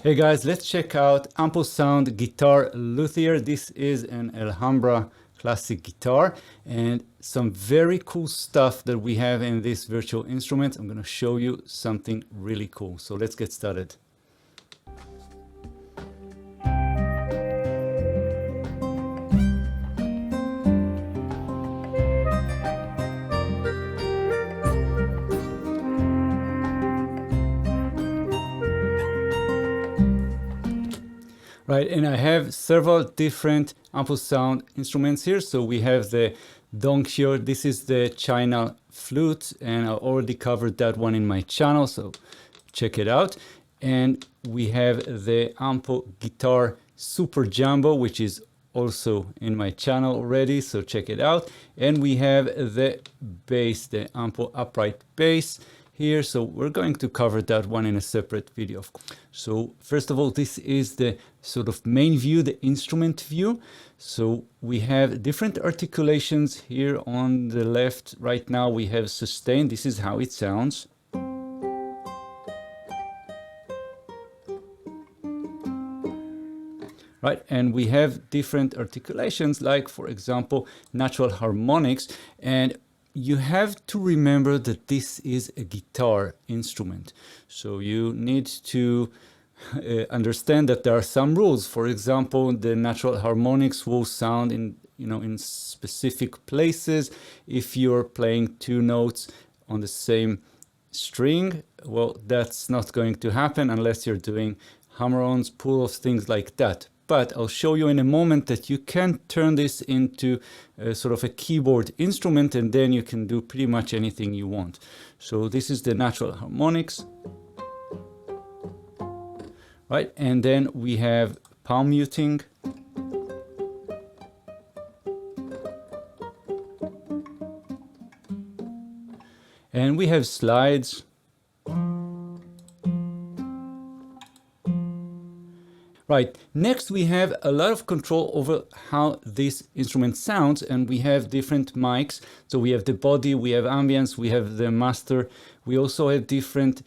Hey guys, let's check out Ample Sound Guitar Luthier. This is an Alhambra Classic Guitar and some very cool stuff that we have in this virtual instrument. I'm going to show you something really cool. So let's get started. Right, and I have several different Ample Sound instruments here. So we have the Dongxiu. This is the China flute, and I already covered that one in my channel, so check it out. And we have the Ample Guitar Super Jumbo, which is also in my channel already, so check it out. And we have the bass, the Ample Upright Bass here, so we're going to cover that one in a separate video. So first of all, this is the sort of main view, the instrument view. So we have different articulations here on the left. Right now we have sustain. This is how it sounds. Right, and we have different articulations, like for example natural harmonics, and you have to remember that this is a guitar instrument, so you need to understand that there are some rules. For example, the natural harmonics will sound in specific places. If you're playing two notes on the same string, well, that's not going to happen unless you're doing hammer-ons, pull-offs, things like that. But I'll show you in a moment that you can turn this into sort of a keyboard instrument, and then you can do pretty much anything you want. So this is the natural harmonics. Right, and then we have palm muting. And we have slides. Right, next we have a lot of control over how this instrument sounds, and we have different mics. So we have the body, we have ambience, we have the master. We also have different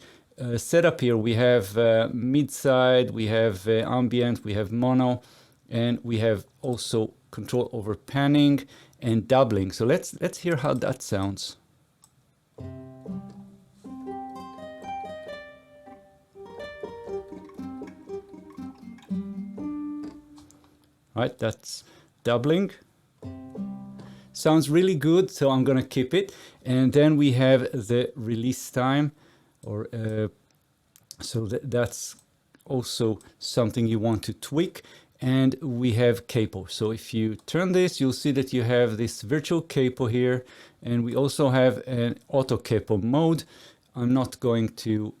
setup here. We have mid-side, we have ambient, we have mono, and we have also control over panning and doubling. So let's hear how that sounds. Right, that's doubling. Sounds really good, so I'm gonna keep it. And then we have the release time, or so that's also something you want to tweak. And we have capo. So if you turn this, you'll see that you have this virtual capo here, and we also have an auto capo mode. I'm not going to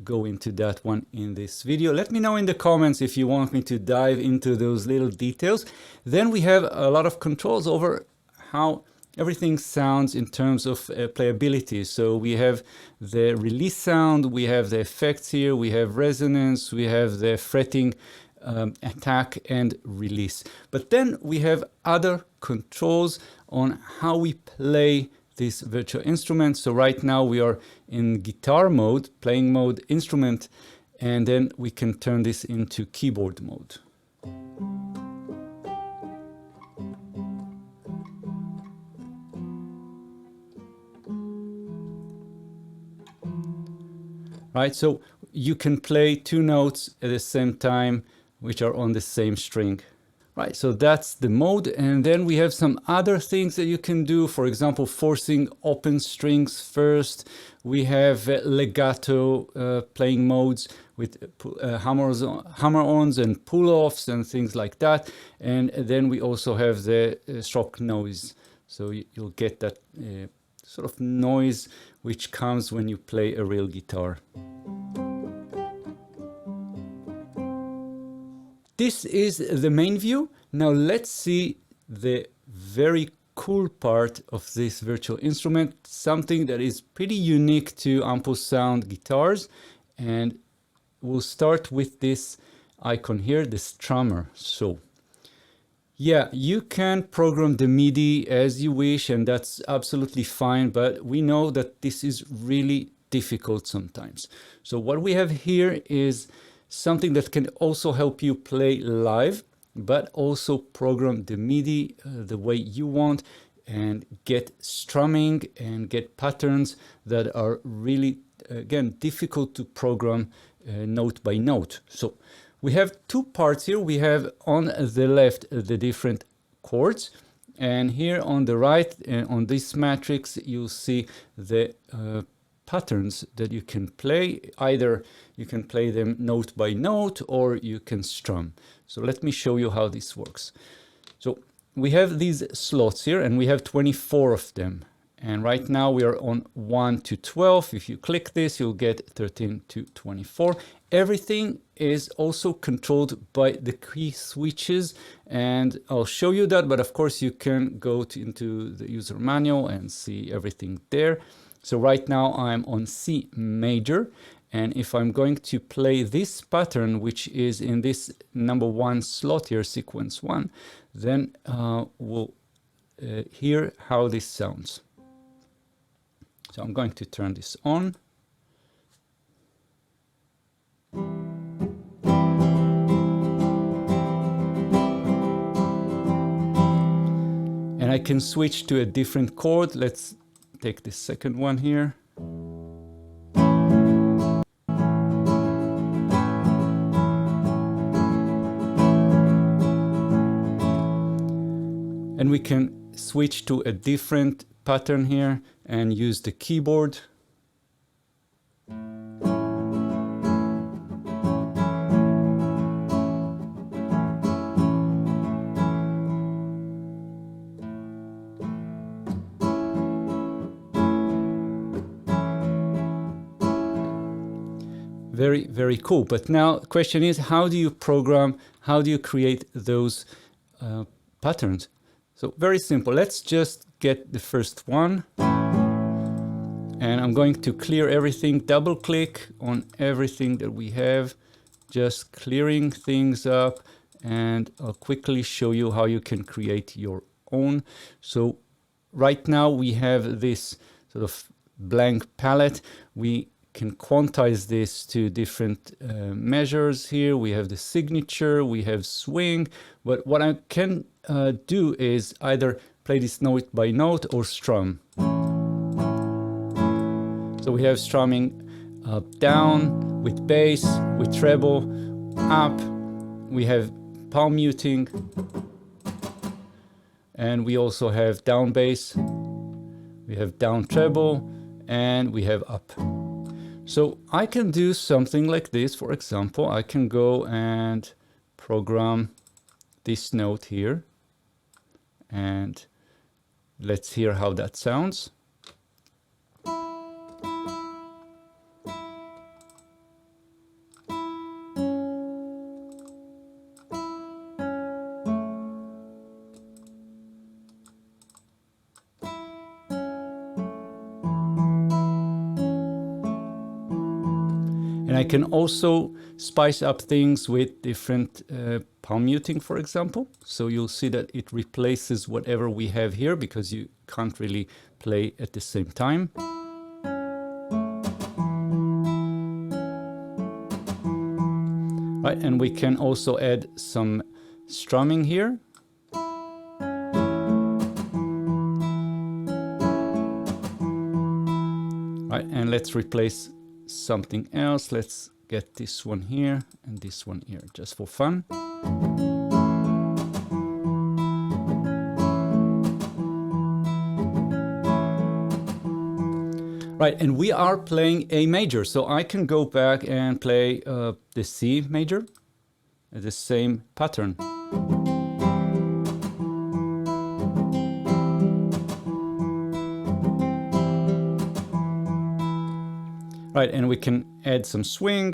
go into that one in this video. Let me know in the comments if you want me to dive into those little details. Then we have a lot of controls over how everything sounds in terms of playability. So we have the release sound, we have the effects here, we have resonance, we have the fretting, attack and release. But then we have other controls on how we play this virtual instrument. So right now we are in guitar mode, playing mode, instrument, and then we can turn this into keyboard mode. Right, so you can play two notes at the same time, which are on the same string. Right, so that's the mode, and then we have some other things that you can do. For example, forcing open strings first. We have legato playing modes with hammer-ons and pull-offs and things like that. And then we also have the stroke noise. So you'll get that sort of noise which comes when you play a real guitar. This is the main view. Now let's see the very cool part of this virtual instrument, something that is pretty unique to Ample Sound guitars. And we'll start with this icon here, the strummer. So yeah, you can program the MIDI as you wish, and that's absolutely fine, but we know that this is really difficult sometimes. So what we have here is something that can also help you play live, but also program the MIDI the way you want and get strumming and get patterns that are really, again, difficult to program note by note. So we have two parts here. We have on the left the different chords, and here on the right, on this matrix, you'll see the patterns that you can play. Either you can play them note by note or you can strum. So let me show you how this works. So we have these slots here and we have 24 of them. And right now we are on 1 to 12. If you click this, you'll get 13 to 24. Everything is also controlled by the key switches, and I'll show you that, but of course you can go into the user manual and see everything there. So right now I'm on C major, and if I'm going to play this pattern, which is in this number 1 slot here, sequence 1, then we'll hear how this sounds. So I'm going to turn this on. And I can switch to a different chord. Let's take the second one here. And we can switch to a different pattern here and use the keyboard. Very, very cool. But now the question is, how do you program, how do you create those patterns? So very simple. Let's just get the first one. And I'm going to clear everything, double click on everything that we have, just clearing things up. And I'll quickly show you how you can create your own. So right now we have this sort of blank palette. We can quantize this to different measures here. We have the signature, we have swing, but what I can do is either play this note by note or strum. So we have strumming down with bass, with treble, up, we have palm muting, and we also have down bass, we have down treble, and we have up. So I can do something like this. For example, I can go and program this note here, and let's hear how that sounds. And I can also spice up things with different palm muting, for example. So you'll see that it replaces whatever we have here because you can't really play at the same time. Right, and we can also add some strumming here. Right, and let's replace something else. Let's get this one here and this one here just for fun. Right, and we are playing A major, so I can go back and play the C major, the same pattern. Right, and we can add some swing.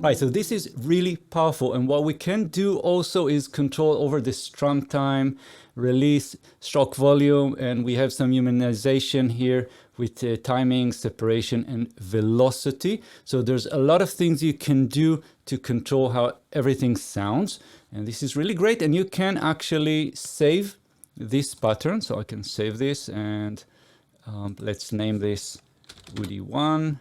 Right, so this is really powerful, and what we can do also is control over the strum time, release, stroke volume, and we have some humanization here with timing, separation, and velocity. So there's a lot of things you can do to control how everything sounds, and this is really great. And you can actually save this pattern, so I can save this and let's name this Woody 1,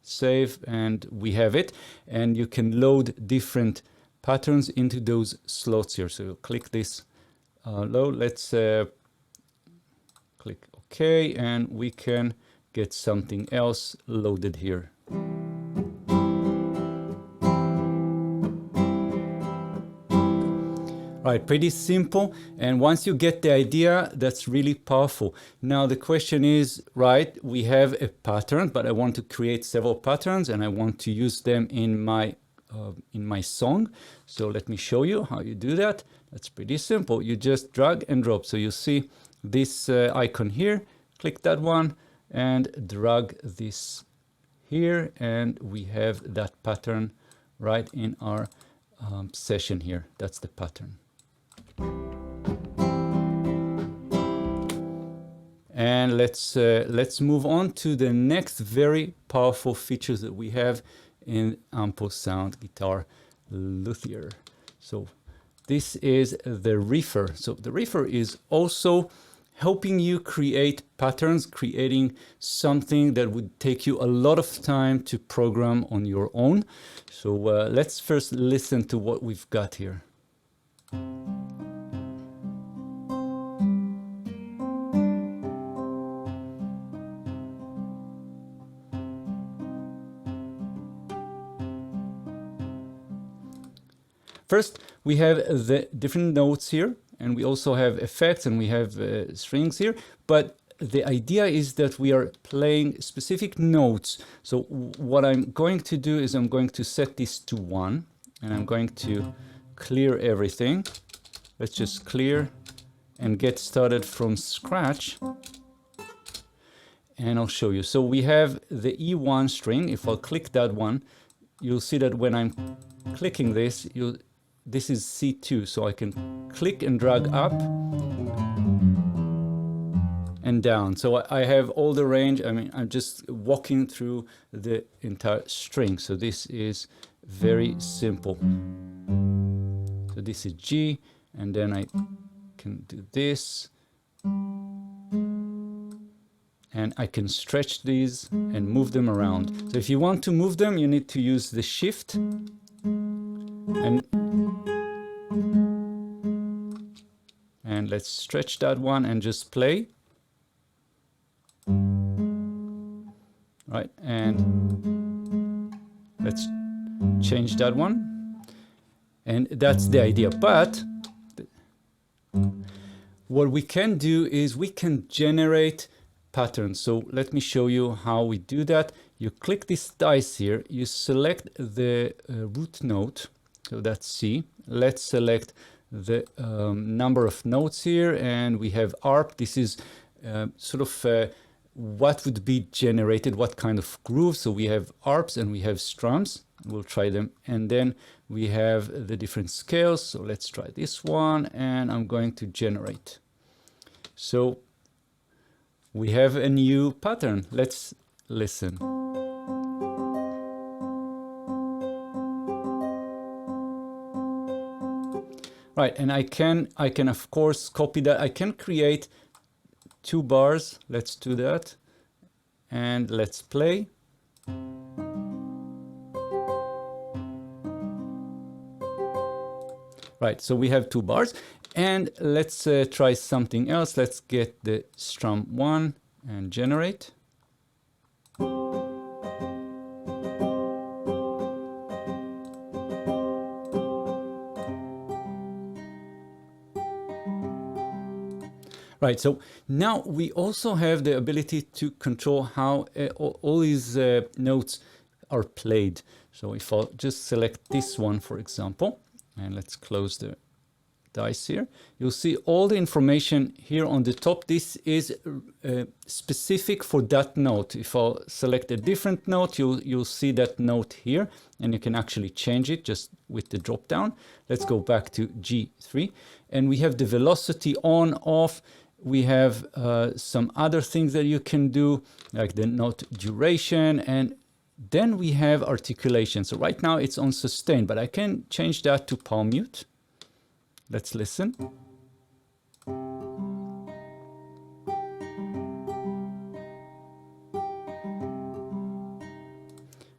save, and we have it. And you can load different patterns into those slots here. So click this load. Let's click OK, and we can get something else loaded here. Right, pretty simple. And once you get the idea, that's really powerful. Now the question is, right, we have a pattern, but I want to create several patterns and I want to use them in my song. So let me show you how you do that. That's pretty simple. You just drag and drop. So you see this icon here, click that one and drag this here, and we have that pattern right in our session here. That's the pattern. And let's move on to the next very powerful features that we have in Ampo Sound Guitar Luthier. So this is the Riffer. So the Riffer is also helping you create patterns, creating something that would take you a lot of time to program on your own. So let's first listen to what we've got here. First, we have the different notes here, and we also have effects, and we have strings here. But the idea is that we are playing specific notes. So what I'm going to do is I'm going to set this to 1, and I'm going to clear everything. Let's just clear and get started from scratch. And I'll show you. So we have the E1 string. If I'll click that one, you'll see that when I'm clicking this, this is C2, so I can click and drag up and down. So I have all the range. I mean, I'm just walking through the entire string. So this is very simple. So this is G, and then I can do this. And I can stretch these and move them around. So if you want to move them, you need to use the shift. And let's stretch that one and just play. Right, and let's change that one. And that's the idea. But what we can do is we can generate patterns. So let me show you how we do that. You click this dice here, you select the root note, so that's C. Let's select the number of notes here, and we have ARP. This is sort of what would be generated, what kind of groove. So we have ARPs and we have strums. We'll try them. And then we have the different scales. So let's try this one, and I'm going to generate. So we have a new pattern. Let's listen. Right, and I can of course copy that. I can create 2 bars. Let's do that. And let's play. Right, so we have 2 bars. And let's try something else. Let's get the strum 1 and generate. Right, so now we also have the ability to control how all these notes are played. So if I'll just select this one, for example, and let's close the dice here, you'll see all the information here on the top. This is specific for that note. If I'll select a different note, you'll see that note here, and you can actually change it just with the drop down. Let's go back to G3, and we have the velocity on, off. We have some other things that you can do, like the note duration, and then we have articulation. So right now it's on sustain, but I can change that to palm mute. Let's listen.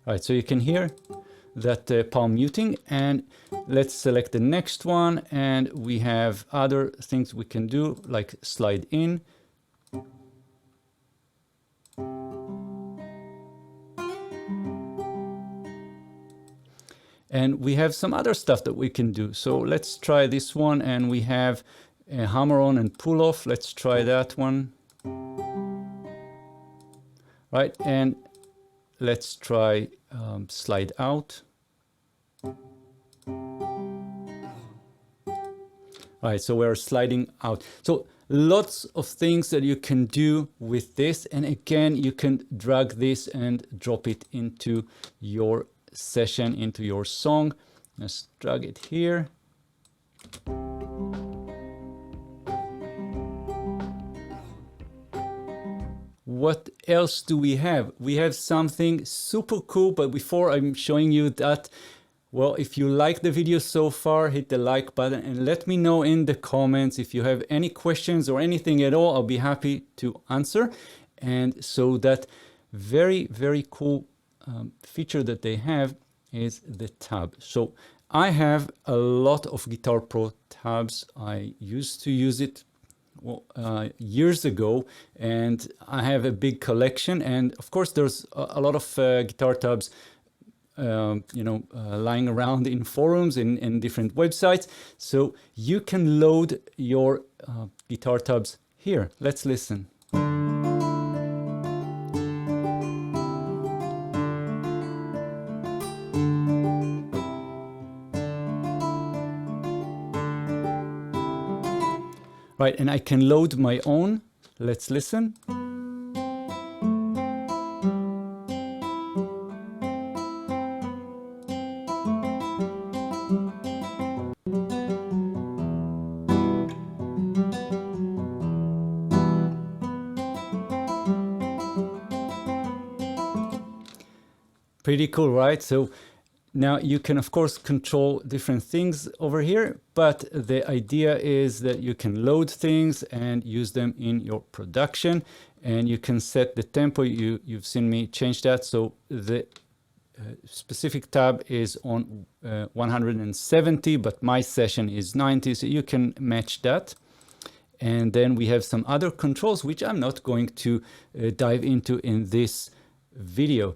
Right, so you can hear that palm muting, and let's select the next one, and we have other things we can do like slide in. And we have some other stuff that we can do. So let's try this one, and we have a hammer on and pull off. Let's try that one. Right, and let's try slide out. Right, so we're sliding out. So lots of things that you can do with this. And again, you can drag this and drop it into your session, into your song. Let's drag it here. What else do we have? We have something super cool, but before I'm showing you that, well, if you like the video so far, hit the like button and let me know in the comments if you have any questions or anything at all. I'll be happy to answer. And so that very, very cool feature that they have is the tab. So I have a lot of Guitar Pro tabs. I used to use it years ago, and I have a big collection. And of course, there's a lot of guitar tabs lying around in forums, in different websites. So you can load your guitar tabs here. Let's listen. Right, and I can load my own. Let's listen. Pretty cool, right? So now you can, of course, control different things over here, but the idea is that you can load things and use them in your production, and you can set the tempo. You've seen me change that. So the specific tab is on 170, but my session is 90, so you can match that. And then we have some other controls, which I'm not going to dive into in this video.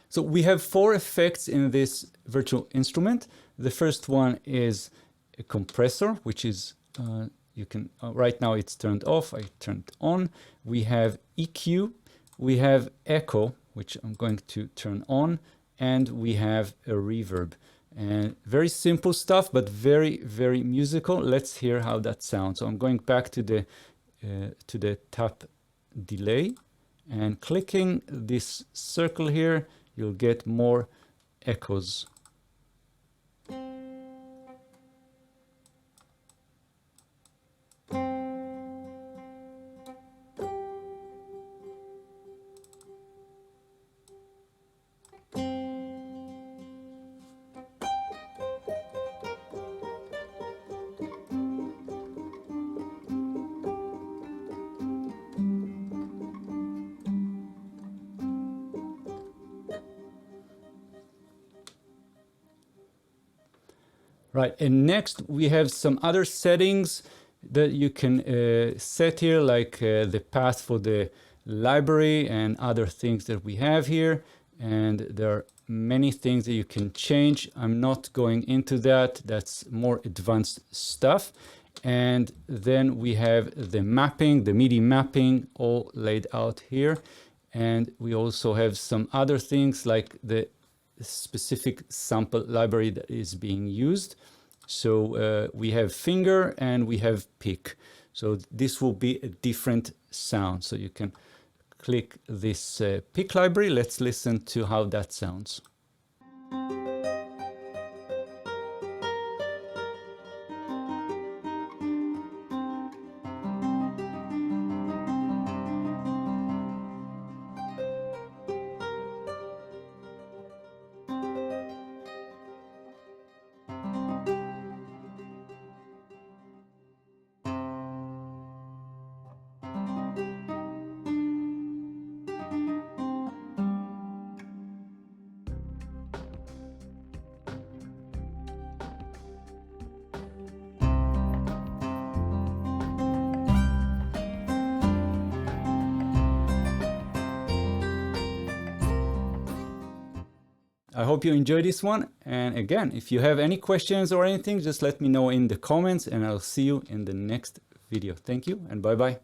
So we have 4 effects in this virtual instrument. The first one is a compressor, which is, you can, right now it's turned off, I turned it on. We have EQ, we have echo, which I'm going to turn on, and we have a reverb. And very simple stuff, but very, very musical. Let's hear how that sounds. So I'm going back to the tap delay, and clicking this circle here, you'll get more echoes. Right, and next we have some other settings that you can set here, like the path for the library and other things that we have here. And there are many things that you can change. I'm not going into that. That's more advanced stuff. And then we have the mapping, the MIDI mapping, all laid out here. And we also have some other things like the specific sample library that is being used. So we have finger and we have pick. So this will be a different sound. So you can click this pick library. Let's listen to how that sounds. I hope you enjoyed this one. And again, if you have any questions or anything, just let me know in the comments and I'll see you in the next video. Thank you and bye bye.